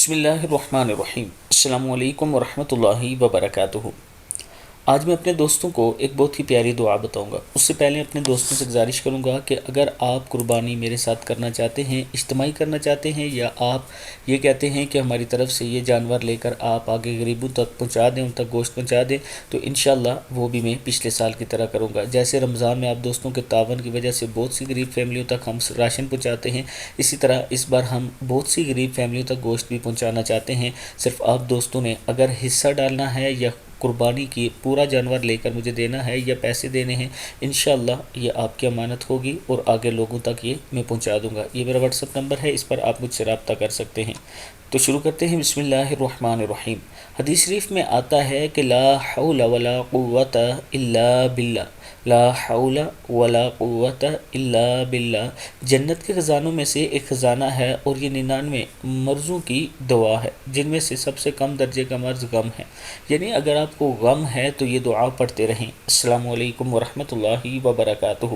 بسم اللہ الرحمن الرحیم۔ السلام علیکم ورحمۃ اللہ وبرکاتہ۔ آج میں اپنے دوستوں کو ایک بہت ہی پیاری دعا بتاؤں گا۔ اس سے پہلے اپنے دوستوں سے گزارش کروں گا کہ اگر آپ قربانی میرے ساتھ کرنا چاہتے ہیں، اجتماعی کرنا چاہتے ہیں، یا آپ یہ کہتے ہیں کہ ہماری طرف سے یہ جانور لے کر آپ آگے غریبوں تک پہنچا دیں، ان تک گوشت پہنچا دیں، تو انشاءاللہ وہ بھی میں پچھلے سال کی طرح کروں گا۔ جیسے رمضان میں آپ دوستوں کے تعاون کی وجہ سے بہت سی غریب فیملیوں تک ہم راشن پہنچاتے ہیں، اسی طرح اس بار ہم بہت سی غریب فیملیوں تک گوشت بھی پہنچانا چاہتے ہیں۔ صرف آپ دوستوں نے اگر حصہ ڈالنا ہے یا قربانی کی پورا جانور لے کر مجھے دینا ہے یا پیسے دینے ہیں، انشاءاللہ یہ آپ کی امانت ہوگی اور آگے لوگوں تک یہ میں پہنچا دوں گا۔ یہ میرا واٹس ایپ نمبر ہے، اس پر آپ مجھ سے رابطہ کر سکتے ہیں۔ تو شروع کرتے ہیں۔ بسم اللہ الرحمن الرحیم۔ حدیث شریف میں آتا ہے کہ لا حول ولا قوت الا باللہ، لا حول ولا قوت الا باللہ جنت کے خزانوں میں سے ایک خزانہ ہے، اور یہ 99 مرضوں کی دوا ہے، جن میں سے سب سے کم درجے کا مرض غم ہے۔ یعنی اگر آپ کو غم ہے تو یہ دعا پڑھتے رہیں۔ السلام علیکم ورحمۃ اللہ وبرکاتہ۔